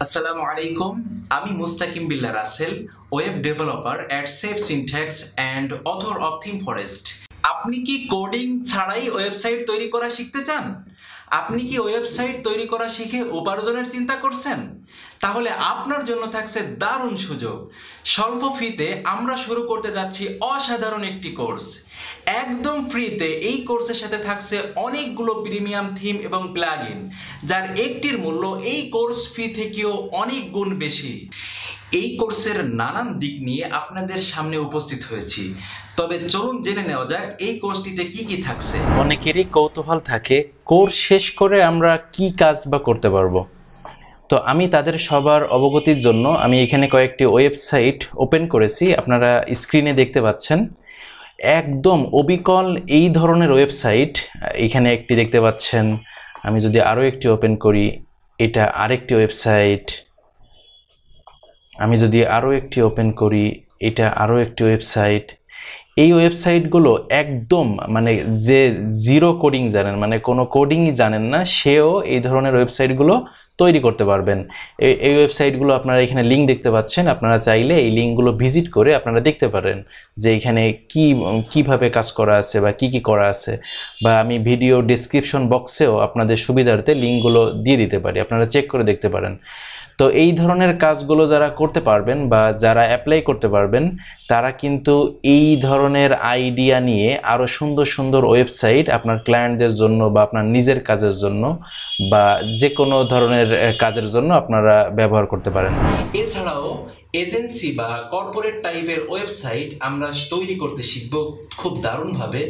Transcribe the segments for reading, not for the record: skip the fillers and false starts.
আসসালামু আলাইকুম, আমি Mustakim Billah Rasel, web developer at Safe Syntax and author of Theme Forest. আপনি কি কোডিং ছাড়াই ওয়েবসাইট তৈরি করা শিখতে চান? আপনি কি ওয়েবসাইট তৈরি করা শিখে উপার্জনের চিন্তা করছেন? তাহলে আপনার জন্য থাকছে দারুণ সুযোগ। স্বল্প ফিতে আমরা শুরু করতে যাচ্ছি অসাধারণ একটি কোর্স। একদম ফ্রিতে এই কোর্সের সাথে থাকছে অনেকগুলো প্রিমিয়াম থিম এবং প্লাগইন, যার একটির মূল্য এই কোর্স ফি থেকেও অনেক গুণ বেশি। এই কোর্সের নানান দিক নিয়ে আপনাদের সামনে উপস্থিত হয়েছি। তবে চলুন জেনে নেওয়া যাক এই কোর্সটিতে কি কি থাকছে। অনেকেরই কৌতূহল থাকে কোর্স শেষ করে আমরা কি কাজ বা করতে পারবো। তো আমি তাদের সবার অবগতির জন্য আমি এখানে কয়েকটি ওয়েবসাইট ওপেন করেছি, আপনারা স্ক্রিনে দেখতে পাচ্ছেন। একদম অবিকল এই ধরনের ওয়েবসাইট এখানে একটি দেখতে পাচ্ছেন। আমি যদি আরও একটি ওপেন করি, এটা আরেকটি ওয়েবসাইট। আমি যদি আরও একটি ওপেন করি, এটা আরও একটি ওয়েবসাইট। এই ওয়েবসাইটগুলো একদম মানে যে জিরো কোডিং জানেন, মানে কোনো কোডিংই জানেন না, সেও এই ধরনের ওয়েবসাইটগুলো তৈরি করতে পারবেন। এই ওয়েবসাইটগুলো আপনারা এখানে লিঙ্ক দেখতে পাচ্ছেন, আপনারা চাইলে এই লিঙ্কগুলো ভিজিট করে আপনারা দেখতে পারেন যে এখানে কিভাবে কাজ করা আছে বা কি করা আছে। বা আমি ভিডিও ডেসক্রিপশন বক্সেও আপনাদের সুবিধার্থে লিঙ্কগুলো দিয়ে দিতে পারি, আপনারা চেক করে দেখতে পারেন। তো এই ধরনের কাজগুলো যারা করতে পারবেন বা যারা অ্যাপ্লাই করতে পারবেন, তারা কিন্তু এই ধরনের আইডিয়া নিয়ে আরও সুন্দর সুন্দর ওয়েবসাইট আপনার ক্লায়েন্টদের জন্য বা আপনার নিজের কাজের জন্য বা যে কোনো ধরনের কাজের জন্য আপনারা ব্যবহার করতে পারেন। এছাড়াও এজেন্সি বা কর্পোরেট টাইপের ওয়েবসাইট আমরা তৈরি করতে শিখব খুব দারুণভাবে।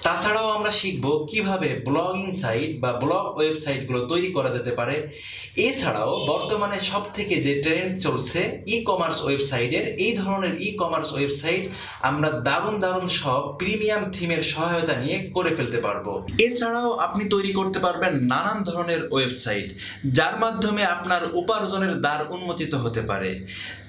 তাছাড়াও আমরা শিখব কিভাবে ব্লগিং সাইট বা ব্লগ ওয়েবসাইটগুলো তৈরি করা যেতে পারে। এছাড়াও বর্তমানে সব থেকে যে ট্রেন্ড চলছে ই কমার্স ওয়েবসাইটের, এই ধরনের ই কমার্স ওয়েবসাইট আমরা দারুণ দারুণ সব প্রিমিয়াম থিমের সহায়তা নিয়ে করে ফেলতে পারবো। এছাড়াও আপনি তৈরি করতে পারবেন নানান ধরনের ওয়েবসাইট, যার মাধ্যমে আপনার উপার্জনের দ্বার উন্মোচিত হতে পারে।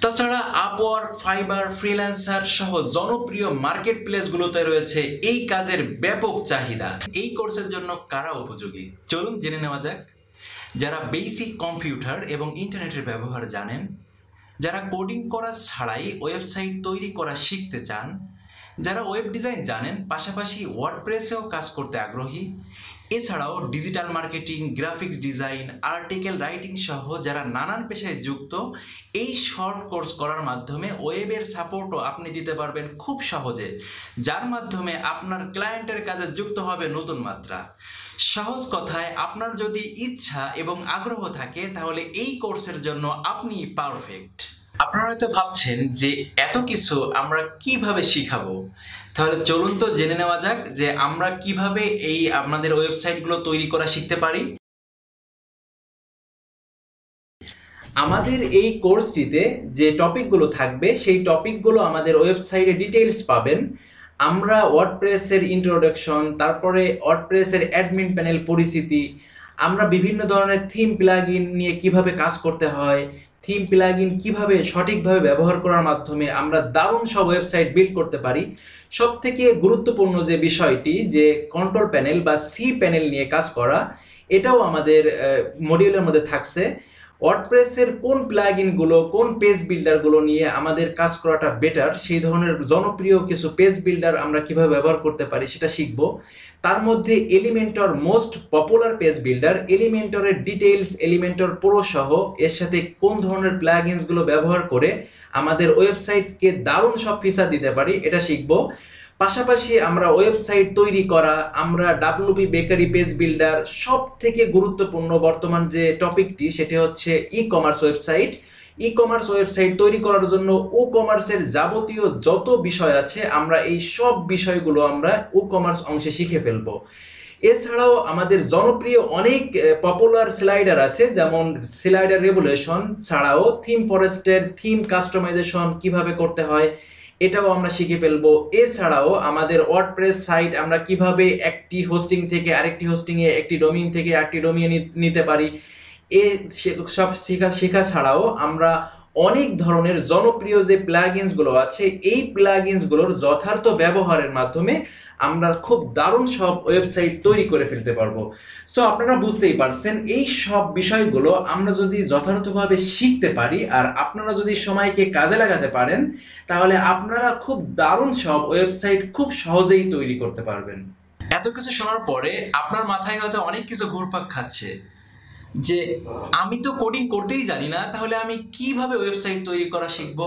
তাছাড়া আপওয়ার্ক, ফাইবার, ফ্রিল্যান্সার সহ জনপ্রিয় মার্কেট প্লেসগুলোতে রয়েছে এই কাজের ব্যাপক চাহিদা। এই কোর্সের জন্য কারা উপযোগী, চলুন জেনে নেওয়া যাক। যারা বেসিক কম্পিউটার এবং ইন্টারনেটের ব্যবহার জানেন, যারা কোডিং করা ছাড়াই ওয়েবসাইট তৈরি করা শিখতে চান, যারা ওয়েব ডিজাইন জানেন পাশাপাশি ওয়ার্ডপ্রেসেও কাজ করতে আগ্রহী, এছাড়াও digital marketing, graphics design, article writing সহ যারা নানান পেশায় যুক্ত, এই শর্ট কোর্স করার মাধ্যমে ওয়েবের সাপোর্টও আপনি দিতে পারবেন খুব সহজে, যার মাধ্যমে আপনার ক্লায়েন্টের কাজে যুক্ত হবে নতুন মাত্রা। সহজ কথায়, আপনার যদি ইচ্ছা এবং আগ্রহ থাকে তাহলে এই কোর্সের জন্য আপনি পারফেক্ট। আপনারা হয়তো ভাবছেন যে এত কিছু আমরা কিভাবে শিখাবো, তাহলে চলুন তো জেনে নেওয়া যাক যে আমরা কিভাবে এই আপনাদের ওয়েবসাইটগুলো তৈরি করা শিখতে পারি। আমাদের এই কোর্সটিতে যে টপিকগুলো থাকবে সেই টপিকগুলো আমাদের ওয়েবসাইটে ডিটেইলস পাবেন। আমরা ওয়ার্ডপ্রেসের ইন্ট্রোডাকশন, তারপরে ওয়ার্ডপ্রেসের অ্যাডমিন প্যানেল পরিচিতি, আমরা বিভিন্ন ধরনের থিম প্লাগইন নিয়ে কিভাবে কাজ করতে হয়, থিম প্লাগইন কিভাবে সঠিকভাবে ব্যবহার করার মাধ্যমে আমরা দারুণ সব ওয়েবসাইট বিল্ড করতে পারি। সবথেকে গুরুত্বপূর্ণ যে বিষয়টি, যে কন্ট্রোল প্যানেল বা সি প্যানেল নিয়ে কাজ করা, এটাও আমাদের মডিউলের মধ্যে থাকছে। ওয়ার্ডপ্রেসের কোন প্লাগইনগুলো, কোন পেজ বিল্ডারগুলো নিয়ে আমাদের কাজ করাটা বেটার, সেই ধরনের জনপ্রিয় কিছু পেজ বিল্ডার আমরা কিভাবে ব্যবহার করতে পারি সেটা শিখব। তার মধ্যে Elementor most popular page builder, এলিমেন্টরের ডিটেইলস, এলিমেন্টর প্রো সহ এর সাথে কোন ধরনের প্লাগইনসগুলো ব্যবহার করে আমাদের ওয়েবসাইটকে দারুণ সব ফিচার দিতে পারি, এটা শিখব। পাশাপাশি আমরা ওয়েবসাইট তৈরি করা, আমরা ডাব্লিউপি বেকারি পেজ বিল্ডার, সব থেকে গুরুত্বপূর্ণ বর্তমান যে টপিকটি সেটি হচ্ছে e commerce website. E commerce website তৈরি করার জন্য ও কমার্সের যাবতীয় যত বিষয় আছে আমরা এই সব বিষয়গুলো আমরা ও কমার্স অংশে শিখে ফেলবো। এছাড়াও আমাদের জনপ্রিয় অনেক পপুলার স্লাইডার আছে, যেমন স্লাইডার রেভলিউশন ছাড়াও থিম ফরেস্টের থিম কাস্টমাইজেশন কিভাবে করতে হয় এটাও আমরা শিখে ফেলবো। এছাড়াও আমাদের ওয়ার্ডপ্রেস সাইট আমরা কিভাবে একটি হোস্টিং থেকে আরেকটি হোস্টিংয়ে, একটি ডোমিন থেকে আরেকটি ডোমিনে নিতে পারি, সব শেখা ছাড়াও আমরা অনেক ধরনের জনপ্রিয় যে প্লাগইনসগুলো আছে এই প্লাগইনসগুলোর যথার্থ ব্যবহারের মাধ্যমে আমরা খুব দারুণ সব ওয়েবসাইট তৈরি করে ফেলতে পারবো। সো আপনারা বুঝতেই পারছেন এই সব বিষয়গুলো আমরা যদি যথার্থভাবে শিখতে পারি আর আপনারা যদি সময়কে কাজে লাগাতে পারেন তাহলে আপনারা খুব দারুণ সব ওয়েবসাইট খুব সহজেই তৈরি করতে পারবেন। এত কিছু শোনার পরে আপনার মাথায় হয়তো অনেক কিছু ঘুরপাক খাচ্ছে যে আমি তো কোডিং করতেই জানি না, তাহলে আমি কিভাবে ওয়েবসাইট তৈরি করা শিখবো?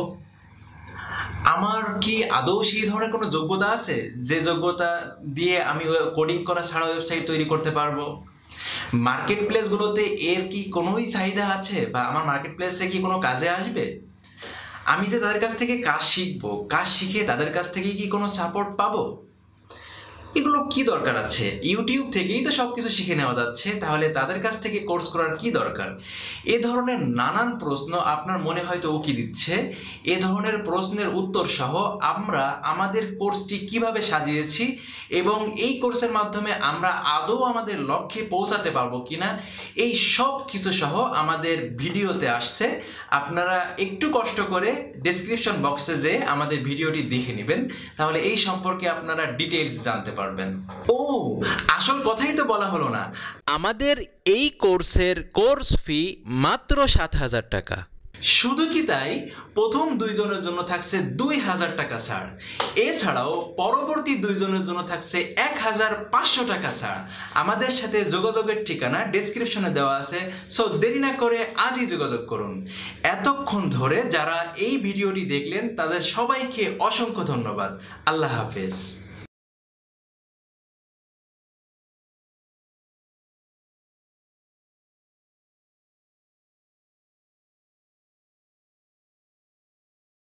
আমার কি আদৌ সেই ধরনের কোনো যোগ্যতা আছে যে যোগ্যতা দিয়ে আমি কোডিং করা ছাড়া ওয়েবসাইট তৈরি করতে পারবো? মার্কেট প্লেসগুলোতে এর কি কোনোই চাহিদা আছে বা আমার মার্কেট প্লেসে কি কোনো কাজে আসবে? আমি যে তাদের কাছ থেকে কাজ শিখবো, কাজ শিখে তাদের কাছ থেকে কি কোনো সাপোর্ট পাবো? এগুলো কি দরকার আছে? ইউটিউব থেকেই তো সবকিছু শিখে নেওয়া যাচ্ছে, তাহলে তাদের কাছ থেকে কোর্স করার কি দরকার? এ ধরনের নানান প্রশ্ন আপনার মনে হয়তো উকি দিচ্ছে। এ ধরনের প্রশ্নের উত্তর সহ আমরা আমাদের কোর্সটি কিভাবে সাজিয়েছি এবং এই কোর্সের মাধ্যমে আমরা আদৌ আমাদের লক্ষ্যে পৌঁছাতে পারবো কিনা, এই সব কিছু সহ আমাদের ভিডিওতে আসছে। আপনারা একটু কষ্ট করে ডেসক্রিপশন বক্সে যে আমাদের ভিডিওটি দেখে নেবেন, তাহলে এই সম্পর্কে আপনারা ডিটেইলস জানতে পারবেন। ও আসল কথাই তো বলা হলো না, আমাদের এই কোর্সের কোর্স ফি মাত্র 7,000 টাকা। শুধু কি তাই, প্রথম 2 জনের জন্য থাকছে 2,000 টাকা ছাড়, এছাড়াও পরবর্তী 2 জনের জন্য থাকছে 1,500 টাকা ছাড়। আমাদের সাথে যোগাযোগের ঠিকানা ডেসক্রিপশনে দেওয়া আছে, সো দেরি না করে আজই যোগাযোগ করুন। এতক্ষণ ধরে যারা এই ভিডিওটি দেখলেন তাদের সবাইকে অসংখ্য ধন্যবাদ। আল্লাহ হাফেজ।